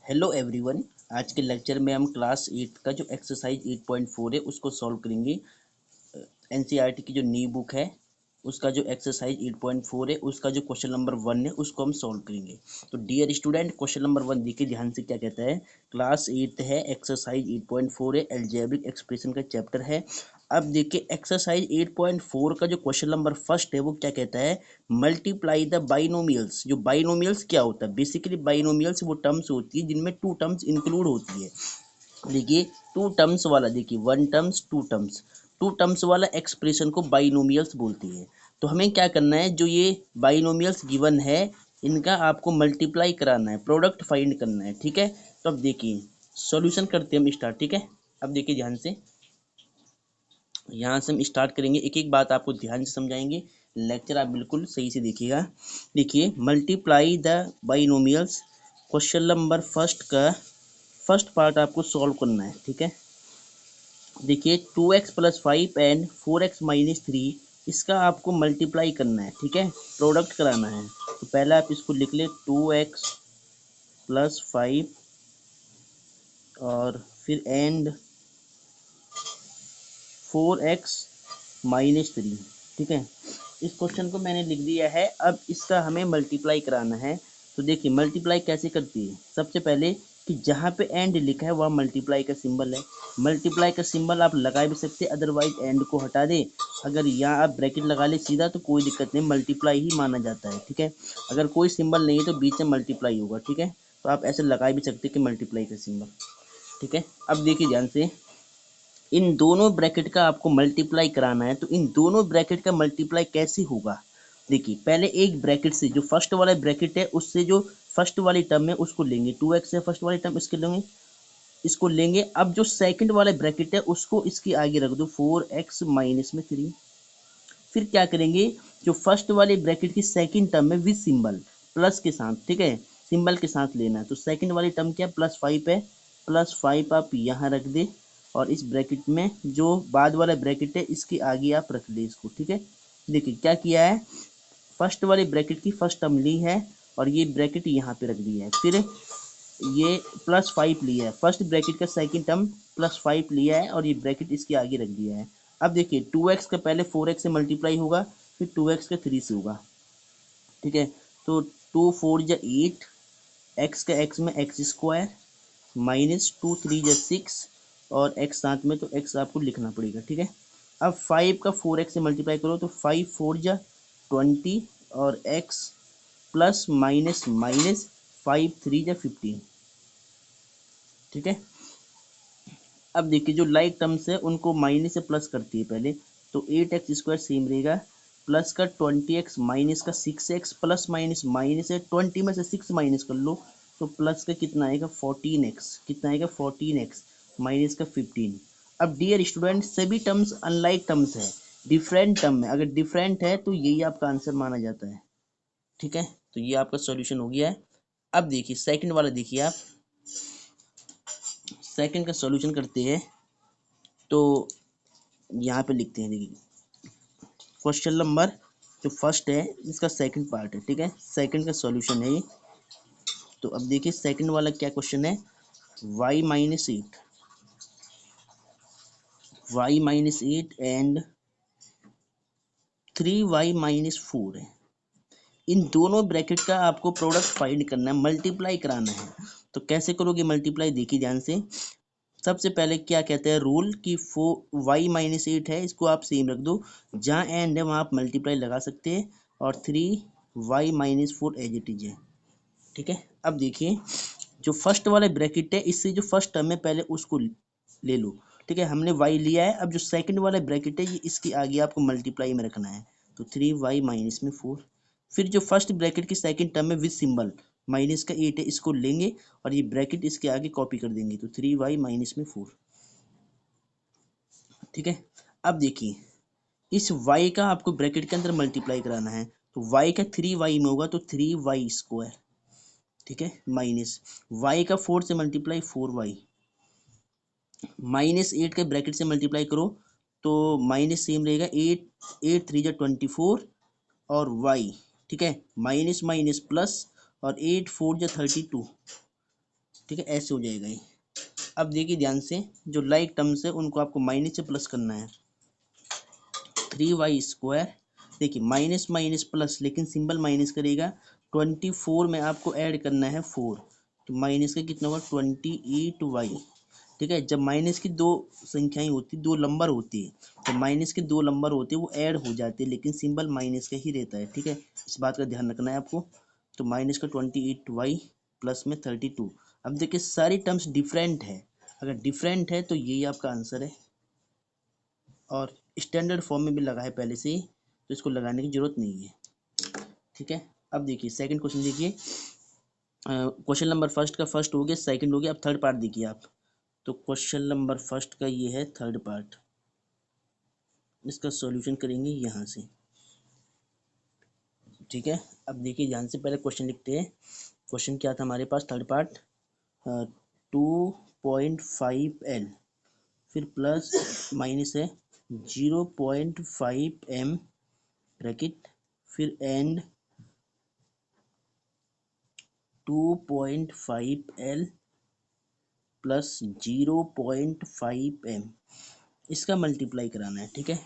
Hello everyone. आज के lecture में हम क्लास 8 का जो एक्सरसाइज 8.4 है उसको सॉल्व करेंगे। एनसीईआरटी की जो न्यू बुक है उसका जो एक्सरसाइज 8.4 है उसका जो क्वेश्चन नंबर 1 है उसको हम सॉल्व करेंगे। तो डियर स्टूडेंट, क्वेश्चन नंबर 1 देखिए ध्यान से क्या कहता है। क्लास 8 है, एक्सरसाइज 8.4 है, अलजेब्रिक एक्सप्रेशन का चैप्टर है। अब देखिए एक्सरसाइज 8.4 का जो क्वेश्चन नंबर फर्स्ट है वो क्या कहता है, मल्टीप्लाई द बाइनोमियल्स। जो बाइनोमियल्स क्या होता है, बेसिकली बाइनोमियल्स वो टर्म्स होती है जिनमें टू टर्म्स इंक्लूड होती है। देखिए टू टर्म्स वाला, देखिए वन टर्म्स टू टर्म्स वाला एक्सप्रेशन को बाइनोमियल्स बोलती है। तो हमें क्या करना है, जो ये बाइनोमियल्स गिवन है इनका आपको मल्टीप्लाई कराना है, प्रोडक्ट फाइंड करना है। ठीक है, तो अब देखिए सॉल्यूशन करते हैं हम स्टार्ट। ठीक है, अब देखिए ध्यान से, यहाँ से हम स्टार्ट करेंगे, एक एक बात आपको ध्यान से समझाएंगे। लेक्चर आप बिल्कुल सही से देखिएगा। देखिए multiply the binomials, question number first का फर्स्ट पार्ट आपको सॉल्व करना है। ठीक है, देखिए 2x+5 एंड 4x-3, इसका आपको मल्टीप्लाई करना है। ठीक है, प्रोडक्ट कराना है। तो पहले आप इसको लिख ले 2x+5 और फिर एंड 4x-3। ठीक है, इस क्वेश्चन को मैंने लिख दिया है। अब इसका हमें मल्टीप्लाई कराना है। तो देखिए मल्टीप्लाई कैसे करती है, सबसे पहले कि जहाँ पे एंड लिखा है वहाँ मल्टीप्लाई का सिंबल है। मल्टीप्लाई का सिंबल आप लगा भी सकते, अदरवाइज एंड को हटा दे। अगर यहाँ आप ब्रैकेट लगा ले सीधा तो कोई दिक्कत नहीं, मल्टीप्लाई ही माना जाता है। ठीक है, अगर कोई सिंबल नहीं है तो बीच में मल्टीप्लाई होगा। ठीक है, तो आप ऐसे लगा भी सकते कि मल्टीप्लाई का सिंबल। ठीक है, अब देखिए ध्यान से, इन दोनों ब्रैकेट का आपको मल्टीप्लाई कराना है। तो इन दोनों ब्रैकेट का मल्टीप्लाई कैसे होगा, देखिए पहले एक ब्रैकेट से, जो फर्स्ट वाला ब्रैकेट है उससे जो फर्स्ट वाली टर्म है उसको लेंगे, 2x है फर्स्ट वाली टर्म, इसके लेंगे, इसको लेंगे। अब जो सेकंड वाला ब्रैकेट है उसको इसके आगे रख दो, 4x-3। फिर क्या करेंगे, जो फर्स्ट वाले ब्रैकेट की सेकंड टर्म है विद सिंबल, प्लस के साथ। ठीक है, सिंबल के साथ लेना है। तो सेकंड वाली टर्म क्या, +5 है, +5 आप यहाँ रख दे और इस ब्रैकेट में जो बाद वाला ब्रैकेट है इसके आगे आप रख दे इसको। ठीक है, देखिए क्या किया है, फर्स्ट वाले ब्रैकेट की फर्स्ट टर्म ली है और ये ब्रैकेट यहाँ पे रख दिया है। फिर ये +5 लिया है, फर्स्ट ब्रैकेट का सेकंड टर्म +5 लिया है और ये ब्रैकेट इसके आगे रख दिया है। अब देखिए 2x का पहले 4x से मल्टीप्लाई होगा, फिर 2x का 3 से होगा। ठीक है, तो 2 4 = 8, x का x में x² -2 3 = 6 और x साथ में, तो x आपको लिखना पड़ेगा। ठीक है, अब 5 का 4x से मल्टीप्लाई करो तो 5 4 = 20 और x प्लस माइनस माइनस 5 3 = 15। ठीक है, अब देखिए जो लाइक टर्म्स है उनको माइनस से प्लस करती है पहले। तो 8x² सेम रहेगा, प्लस का 20x माइनस का 6x, प्लस माइनस माइनस है, 20 में से 6 माइनस कर लो तो प्लस का कितना आएगा 14x, कितना आएगा 14x माइनस का 15। अब डियर स्टूडेंट सभी टर्म्स अनलाइक टर्म्स है, डिफरेंट टर्म है, अगर डिफरेंट है तो यही आपका आंसर माना जाता है। ठीक है, तो ये आपका सॉल्यूशन हो गया है। अब देखिए सेकंड वाला, देखिए आप सेकंड का सॉल्यूशन करते हैं। तो यहाँ पे लिखते हैं, देखिए क्वेश्चन नंबर जो फर्स्ट है इसका सेकंड पार्ट है। ठीक है, सेकंड का सॉल्यूशन है ये। तो अब देखिए सेकंड वाला क्या क्वेश्चन है, y-8 एंड 3y-4 है। इन दोनों ब्रैकेट का आपको प्रोडक्ट फाइंड करना है, मल्टीप्लाई कराना है। तो कैसे करोगे मल्टीप्लाई, देखिए ध्यान से। सबसे पहले क्या कहते हैं रूल कि 4y-8 है, इसको आप सेम रख दो, जहाँ एंड है वहाँ आप मल्टीप्लाई लगा सकते हैं, और 3y-4 एज इट इज है। ठीक है, अब देखिए जो फर्स्ट वाला ब्रैकेट है इससे जो फर्स्ट टर्म है पहले उसको ले लो। ठीक है, हमने y लिया है, अब जो सेकंड वाला ब्रैकेट है ये इसके आगे आपको मल्टीप्लाई में रखना है। तो 3y-4, फिर जो फर्स्ट ब्रैकेट की सेकंड टर्म है विद सिंबल माइनस का 8 है, इसको लेंगे और ये ब्रैकेट इसके आगे कॉपी कर देंगे, तो 3y-4। ठीक है, अब देखिए इस y का आपको ब्रैकेट के अंदर मल्टीप्लाई कराना है। तो y का 3y में होगा तो 3y²। ठीक है, माइनस y का 4 से मल्टीप्लाई 4y, -8 के ब्रैकेट से मल्टीप्लाई करो तो माइनस सेम रहेगा, 8 8 3 = 24 और y। ठीक है, माइनस माइनस प्लस और 8 4 = 32। ठीक है, ऐसे हो जाएगा ये। अब देखिए ध्यान से, जो लाइक टर्म्स है उनको आपको माइनस से प्लस करना है। 3y², देखिए माइनस माइनस प्लस, लेकिन सिंबल माइनस करेगा। 24 में आपको ऐड करना है 4, तो माइनस का कितना होगा 28y। ठीक है, जब माइनस की दो संख्याएं होती, दो नंबर होती है, तो माइनस के दो नंबर होते हैं वो ऐड हो जाते हैं, लेकिन सिंबल माइनस का ही रहता है। ठीक है, इस बात का ध्यान रखना है आपको। तो माइनस का 28y प्लस में 32। अब देखिए सारी टर्म्स डिफरेंट है, अगर डिफरेंट है तो यही आपका आंसर है, और स्टैंडर्ड फॉर्म में भी लगा है पहले से ही, तो इसको लगाने की जरूरत नहीं है। ठीक है, अब देखिए सेकंड क्वेश्चन देखिए। क्वेश्चन नंबर फर्स्ट का फर्स्ट हो गया, सेकंड हो गया, अब थर्ड पार्ट देखिए आप। तो क्वेश्चन नंबर फर्स्ट का ये है थर्ड पार्ट, इसका सॉल्यूशन करेंगे यहाँ से। ठीक है, अब देखिए ध्यान से, पहले क्वेश्चन लिखते हैं। क्वेश्चन क्या था हमारे पास, थर्ड पार्ट, 2.5L, फिर प्लस माइनस है 0.5M ब्रैकेट, फिर एंड 2.5L प्लस 0.5M, इसका मल्टीप्लाई कराना है। ठीक है,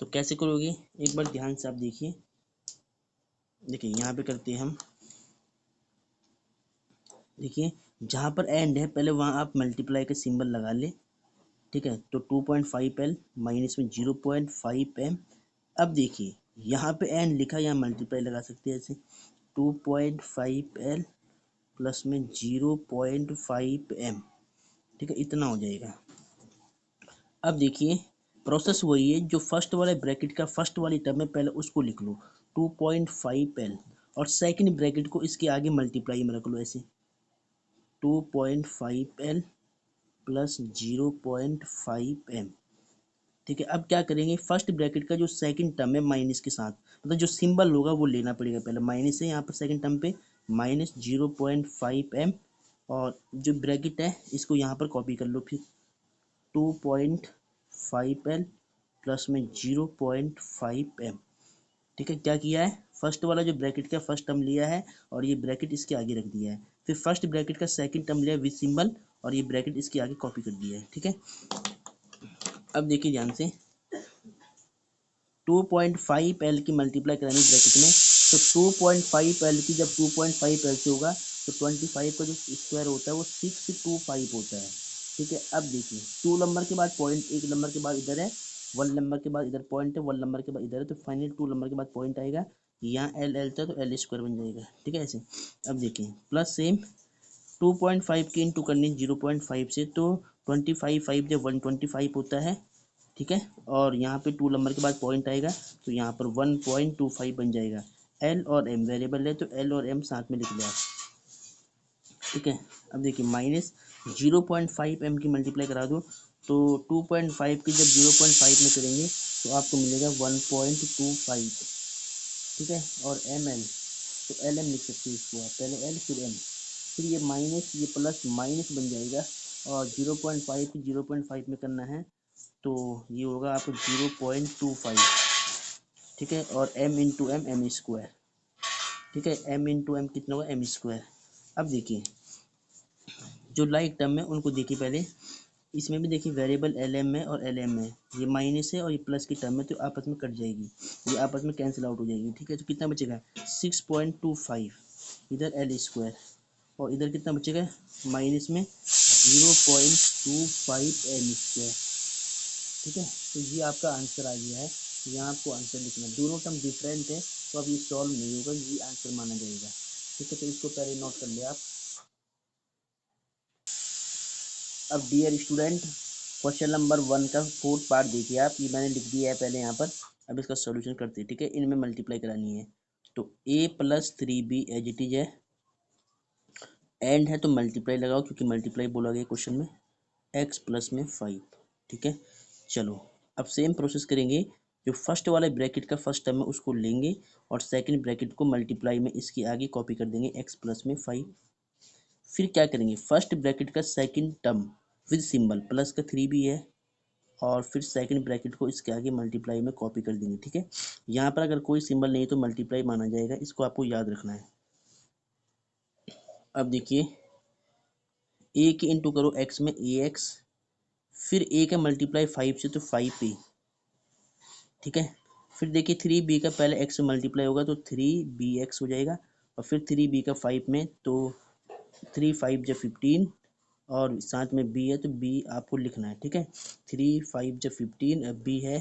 तो कैसे करोगे, एक बार ध्यान से आप देखिए। देखिए यहाँ पे करते हैं हम, देखिए जहाँ पर एंड है पहले वहाँ आप मल्टीप्लाई का सिंबल लगा ले। ठीक है, तो 2.5L माइनस में 0.5M। अब देखिए यहाँ पे एंड लिखा, यहाँ मल्टीप्लाई लगा सकते हैं ऐसे, 2.5L प्लस में 0.5M। ठीक है, इतना हो जाएगा। अब देखिए प्रोसेस वही है, जो फर्स्ट वाले ब्रैकेट का फर्स्ट वाली टर्म है पहले उसको लिख लो 2.5L, और सेकंड ब्रैकेट को इसके आगे मल्टीप्लाई में रख लो ऐसे 2.5L प्लस 0.5M। ठीक है, अब क्या करेंगे, फर्स्ट ब्रैकेट का जो सेकंड टर्म है माइनस के साथ, मतलब जो सिंबल होगा वो लेना पड़ेगा, पहले माइनस है यहाँ पर सेकंड टर्म पे, माइनस 0.5M, और जो ब्रैकेट है इसको यहाँ पर कॉपी कर लो, फिर 2.5L प्लस में 0.5M। ठीक है, क्या किया है, फर्स्ट वाला जो ब्रैकेट का फर्स्ट टर्म लिया है और ये ब्रैकेट इसके आगे रख दिया है, फिर फर्स्ट ब्रैकेट का सेकंड टर्म लिया विद सिंबल और ये ब्रैकेट इसके आगे कॉपी कर दिया है। ठीक है, अब देखिए ध्यान से, 2.5L की मल्टीप्लाई करानी ब्रैकेट में, तो 2.5L की जब 2.5L से होगा तो 25 का जो स्क्वायर होता है वो 625 होता है। ठीक है, अब देखिए 2 नंबर के बाद पॉइंट, एक नंबर के बाद इधर है, 1 नंबर के बाद इधर पॉइंट है, 1 नंबर के बाद इधर है, तो फाइनली 2 नंबर के बाद पॉइंट आएगा, यहाँ एल एल था तो एल स्क्वायर बन जाएगा। ठीक है, ऐसे। अब देखिए प्लस सेम 2.5 की इंटू करनी 0.5 से, तो 25 5 जब 125 होता है। ठीक है, और यहाँ पे 2 नंबर के बाद पॉइंट आएगा, तो यहाँ पर 1.25 बन जाएगा। एल और एम वेरिएबल है, तो एल और एम साथ में लिख लिया। ठीक है, अब देखिए माइनस 0.5M की मल्टीप्लाई करा दो, तो 2.5 की जब 0.5 में करेंगे तो आपको मिलेगा 1.25। ठीक है, और एम एल, तो एल एम लिख सकते हैं इसको आप, पहले एल फिर एम, फिर ये माइनस ये प्लस माइनस बन जाएगा, और 0.5 की 0.5 में करना है तो ये होगा आपको 0.25। ठीक है, और M into M M square. ठीक है, एम इंटू एम कितना होगा एम स्क्वायर। अब देखिए जो लाइक टर्म है उनको देखिए पहले, इसमें भी देखिए वेरिएबल एल एम है और एल एम है, ये माइनस है और ये प्लस की टर्म है, तो आपस में कट जाएगी, ये आपस में कैंसिल आउट हो जाएगी। ठीक है, तो कितना बचेगा 6.25, इधर एल स्क्वायर, और इधर कितना बचेगा माइनस में 0.25M²। ठीक है, तो ये आपका आंसर आ गया है, यहाँ आपको आंसर लिखना है, दोनों टर्म डिफरेंट है तो अब ये सॉल्व नहीं होगा, ये आंसर माना जाएगा। ठीक है, तो इसको पहले नोट कर ले आप। अब डियर स्टूडेंट, क्वेश्चन नंबर 1 का फोर्थ पार्ट देखिए आप, ये मैंने लिख दिया है पहले यहाँ पर। अब इसका सॉल्यूशन करते हैं। ठीक है, इनमें मल्टीप्लाई करानी है, तो a plus 3b as it is है, एंड है तो मल्टीप्लाई लगाओ क्योंकि मल्टीप्लाई बोला गया क्वेश्चन में, x प्लस में 5। ठीक है, चलो अब सेम प्रोसेस करेंगे, जो फर्स्ट वाले ब्रैकेट का फर्स्ट टर्म है उसको लेंगे और सेकंड ब्रैकेट को मल्टीप्लाई में इसके आगे कॉपी कर देंगे x प्लस में 5। फिर क्या करेंगे, फर्स्ट ब्रैकेट का second term with symbol plus का 3 भी है, और फिर सेकंड ब्रैकेट को इसके आगे मल्टीप्लाई में कॉपी कर देंगे। ठीक है, यहाँ पर अगर कोई सिंबल नहीं तो मल्टीप्लाई माना जाएगा, इसको आपको याद रखना है। अब देखिए ए के इंटू करो एक्स में ए एक्स, फिर ए का मल्टीप्लाई 5 से तो 5 ए, ठीक है। फिर देखिए 3b का पहले x से मल्टीप्लाई होगा तो 3bx हो जाएगा, और फिर 3b का 5 में तो 3 5 जा 15, और साथ में b है तो b आपको लिखना है, ठीक है। 3 5 जा 15, अब b है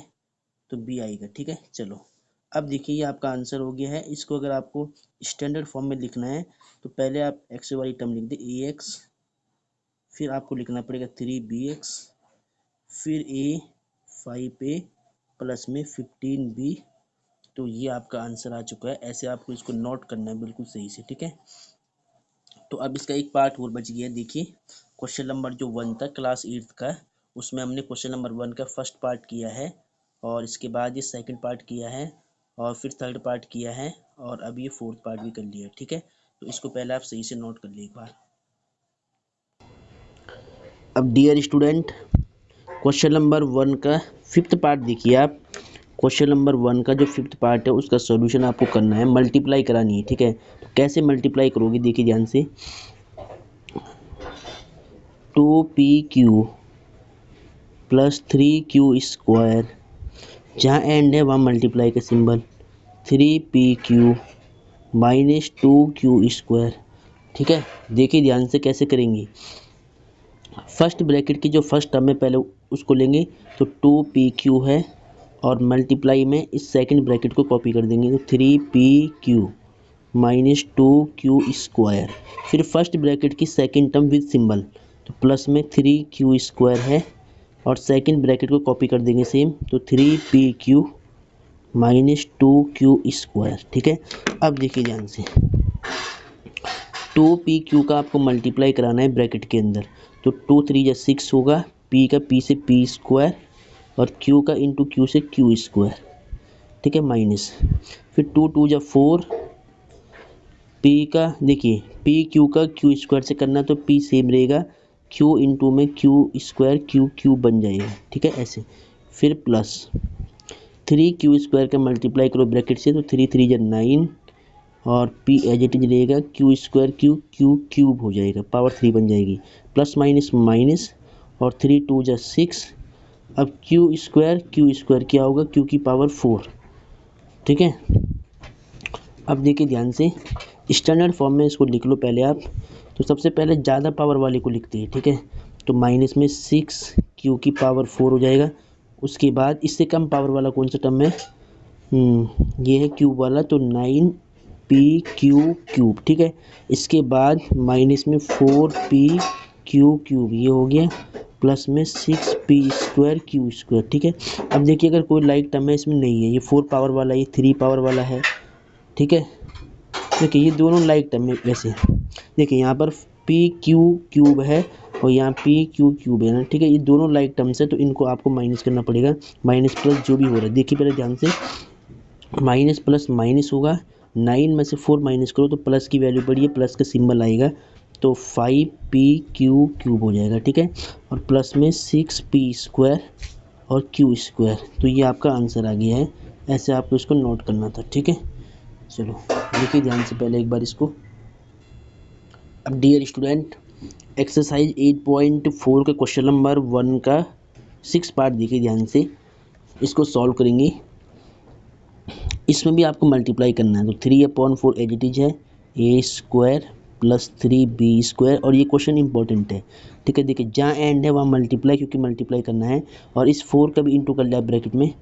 तो b आएगा, ठीक है। चलो अब देखिए ये आपका आंसर हो गया है। इसको अगर आपको स्टैंडर्ड फॉर्म में लिखना है तो पहले आप एक्स वाली टर्म लिख दे ए एक्स, फिर आपको लिखना पड़ेगा 3bx, फिर a 5a प्लस में 15b। तो ये आपका आंसर आ चुका है। ऐसे आपको इसको नोट करना है बिल्कुल सही से, ठीक है। तो अब इसका एक पार्ट और बच गया। देखिए क्वेश्चन नंबर जो 1 था क्लास 8 का, उसमें हमने क्वेश्चन नंबर 1 का फर्स्ट पार्ट किया है, और इसके बाद ये सेकंड पार्ट किया है, और फिर थर्ड पार्ट किया है, और अब ये फोर्थ पार्ट भी कर लिया है, ठीक है। तो इसको पहले आप सही से नोट कर लीजिए एक बार। अब डियर स्टूडेंट, क्वेश्चन नंबर 1 का फिफ्थ पार्ट देखिए आप। क्वेश्चन नंबर 1 का जो फिफ्थ पार्ट है उसका सॉल्यूशन आपको करना है, मल्टीप्लाई करानी है, ठीक है। तो कैसे मल्टीप्लाई करोगे देखिए ध्यान से। 2pq प्लस 3q², जहाँ एंड है वहाँ मल्टीप्लाई का सिंबल, 3pq माइनस 2q², ठीक है। देखिए ध्यान से कैसे करेंगे। फर्स्ट ब्रैकेट की जो फर्स्ट टर्म है पहले उसको लेंगे, तो 2pq है, और मल्टीप्लाई में इस सेकंड ब्रैकेट को कॉपी कर देंगे, तो 3pq माइनस 2q²। फिर फर्स्ट ब्रैकेट की सेकंड टर्म विद सिंबल, तो प्लस में 3q² है, और सेकंड ब्रैकेट को कॉपी कर देंगे सेम, तो 3pq माइनस 2q², ठीक है। अब देखिए ध्यान से 2pq का आपको मल्टीप्लाई कराना है ब्रैकेट के अंदर, तो 2 3 या 6 होगा, p का p से p², और q का इंटू q से q², ठीक है, माइनस। फिर 2 2 या 4, p का देखिए p q का q² से करना तो p सेम रहेगा, q इंटू में q² q बन जाएगा, ठीक है, ऐसे। फिर प्लस 3q² का मल्टीप्लाई करो ब्रैकेट से, तो 3 3 या 9, और p एज इट इज रहेगा q² q क्यूब हो जाएगा, पावर 3 बन जाएगी, प्लस माइनस माइनस, और 3 2 या 6। अब q² क्या होगा, q की पावर 4, ठीक है। अब देखिए ध्यान से स्टैंडर्ड फॉर्म में इसको लिख लो पहले आप। तो सबसे पहले ज़्यादा पावर वाले को लिखते हैं, ठीक है। तो माइनस में 6 q की पावर 4 हो जाएगा। उसके बाद इससे कम पावर वाला कौन सा टर्म है, ये है क्यूब वाला, तो 9pq², ठीक है। इसके बाद माइनस में 4pq², ये हो गया, प्लस में 6p² q², ठीक है। अब देखिए अगर कोई लाइक टर्म है इसमें नहीं है, ये 4 पावर वाला, ये 3 पावर वाला है, ठीक है। देखिए ये दोनों लाइक टर्म है वैसे। देखिए यहाँ पर pq³ है और यहाँ pq³ है ना, ठीक है। ये दोनों लाइक टर्म्स है, तो इनको आपको माइनस करना पड़ेगा, माइनस प्लस जो भी हो रहा है। देखिए पहले ध्यान से, माइनस प्लस माइनस होगा, 9 में से 4 माइनस करो तो प्लस की वैल्यू बढ़ी है, प्लस का सिंबल आएगा, तो 5pq³ हो जाएगा, ठीक है। और प्लस में 6p² और q², तो ये आपका आंसर आ गया है। ऐसे आपको इसको नोट करना था, ठीक है। चलो देखिए ध्यान से पहले एक बार इसको। अब डियर स्टूडेंट, एक्सरसाइज 8.4 के क्वेश्चन नंबर 1 का 6 पार्ट देखिए ध्यान से, इसको सॉल्व करेंगे। इसमें भी आपको मल्टीप्लाई करना है, तो 3/4 एज इट इज है, a² प्लस 3b², और ये क्वेश्चन इंपॉर्टेंट है, ठीक है। देखिए जहाँ एंड है वहाँ मल्टीप्लाई, क्योंकि मल्टीप्लाई करना है, और इस 4 का भी इंटू कर लिया ब्रैकेट में,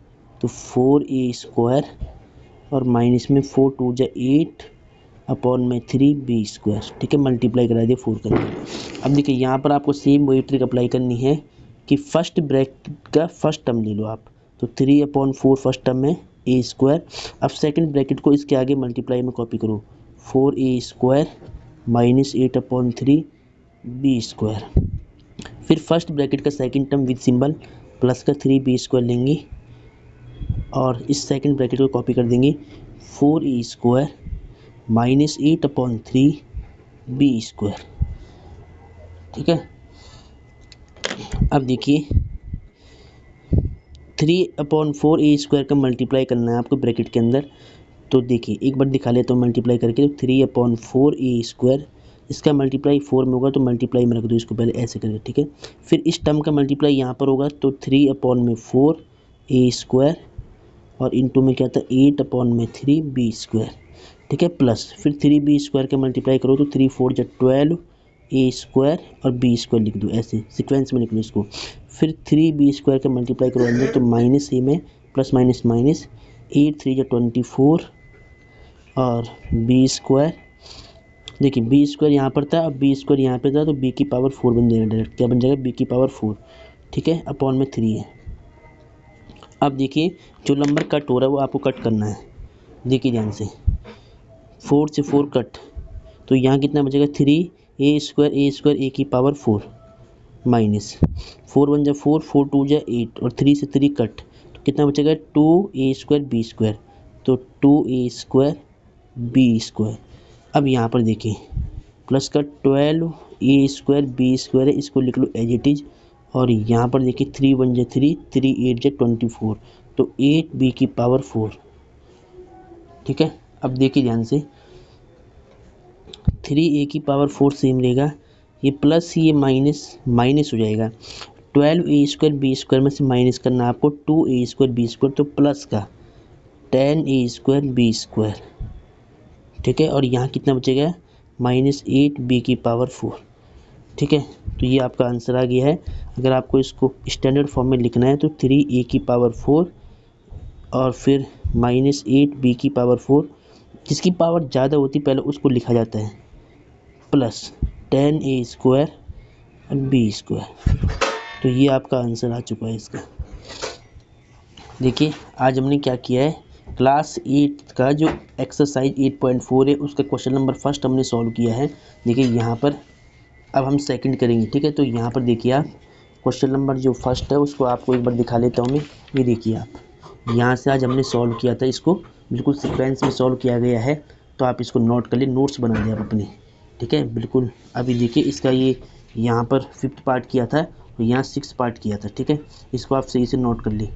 तो 4a² और माइनस में 4 2 जा 8 अपॉन में 3b², ठीक है। मल्टीप्लाई करा दिए 4 का। अब देखिए यहाँ पर आपको सेम वही ट्रिक अप्लाई करनी है कि फर्स्ट ब्रैकेट का फर्स्ट टर्म ले लो आप, तो 3/4 फर्स्ट टर्म में a²। अब सेकंड ब्रैकेट को इसके आगे मल्टीप्लाई में कॉपी करो, 4a² माइनस 8/3 b²। फिर फर्स्ट ब्रैकेट का second term with symbol, plus का 3b² लेंगे, और इस सेकंड ब्रैकेट को कॉपी कर देंगे, 4a² माइनस 8/3 b², ठीक है। अब देखिए 3/4 a² का मल्टीप्लाई करना है आपको ब्रैकेट के अंदर, तो देखिए एक बार दिखा लेता हूँ मल्टीप्लाई करके, तो 3/4 a² इसका मल्टीप्लाई 4 में होगा तो मल्टीप्लाई में रख दो इसको पहले ऐसे करके, ठीक है। फिर इस टर्म का मल्टीप्लाई यहाँ पर होगा तो 3/4 ए स्क्वायर और इंटू में क्या था 8/3 बी स्क्वायर, ठीक है, प्लस फिर 3b स्क्वायर का मल्टीप्लाई करो तो 3 4 जा 12 ए स्क्वायर और बी स्क्वायर लिख दो, ऐसे सीक्वेंस में लिख लो इसको। फिर 3b स्क्वायर का मल्टीप्लाई करो अंदर तो माइनस ए में प्लस माइनस माइनस 8 3 जा 24 और बी स्क्वायर, देखिए बी स्क्वायर यहाँ पर था, अब बी स्क्वायर यहाँ पे था तो बी की पावर 4 बन जाएगा, डायरेक्ट क्या बन जाएगा बी की पावर 4, ठीक है, अपॉन में 3 है। अब देखिए जो नंबर कट हो रहा है वो आपको कट करना है, देखिए ध्यान से 4 से 4 कट, तो यहाँ कितना बचेगा 3 ए स्क्वायर ए की पावर 4 माइनस 4 1 जा 4 4 2 जा 8 और 3 से 3 कट, तो कितना बचेगा 2 ए स्क्वायर बी स्क्वायर, तो 2 ए स्क्वायर बी स्क्वायर। अब यहाँ पर देखिए प्लस का 12 ए स्क्वायर बी स्क्वायर है, इसको लिख लो एज इट इज, और यहाँ पर देखिए 3 1 जा 3 3 8 जा 24, तो 8 बी की पावर 4, ठीक है। अब देखिए ध्यान से 3 ए की पावर 4 सेम रहेगा, ये प्लस ये माइनस माइनस हो जाएगा, 12 ए स्क्वायर बी स्क्वायर में से माइनस करना आपको 2 ए स्क्वायर बी स्क्वायर, तो प्लस का 10 ए स्क्वायर बी स्क्वायर, ठीक है, और यहाँ कितना बचेगा -8 बी की पावर 4, ठीक है। तो ये आपका आंसर आ गया है। अगर आपको इसको स्टैंडर्ड फॉर्म में लिखना है तो 3 ए की पावर 4 और फिर -8 बी की पावर 4, जिसकी पावर ज़्यादा होती पहले उसको लिखा जाता है, प्लस 10 ए स्क्वायर और बी स्क्वायर। तो ये आपका आंसर आ चुका है इसका। देखिए आज हमने क्या किया है, क्लास 8 का जो एक्सरसाइज 8.4 है उसका क्वेश्चन नंबर फर्स्ट हमने सॉल्व किया है। देखिए यहाँ पर अब हम सेकंड करेंगे, ठीक है। तो यहाँ पर देखिए आप क्वेश्चन नंबर जो फर्स्ट है उसको आपको एक बार दिखा लेता हूँ मैं। ये देखिए आप यहाँ से आज हमने सॉल्व किया था, इसको बिल्कुल सीक्वेंस में सॉल्व किया गया है, तो आप इसको नोट कर लिए, नोट्स बना लिया आप अपने, ठीक है बिल्कुल। अभी देखिए इसका ये यहाँ पर 5th पार्ट किया था और यहाँ 6th पार्ट किया था, ठीक है। इसको आप सही से नोट कर लिए,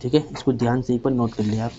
ठीक है, इसको ध्यान से एक बार नोट कर लिया आप।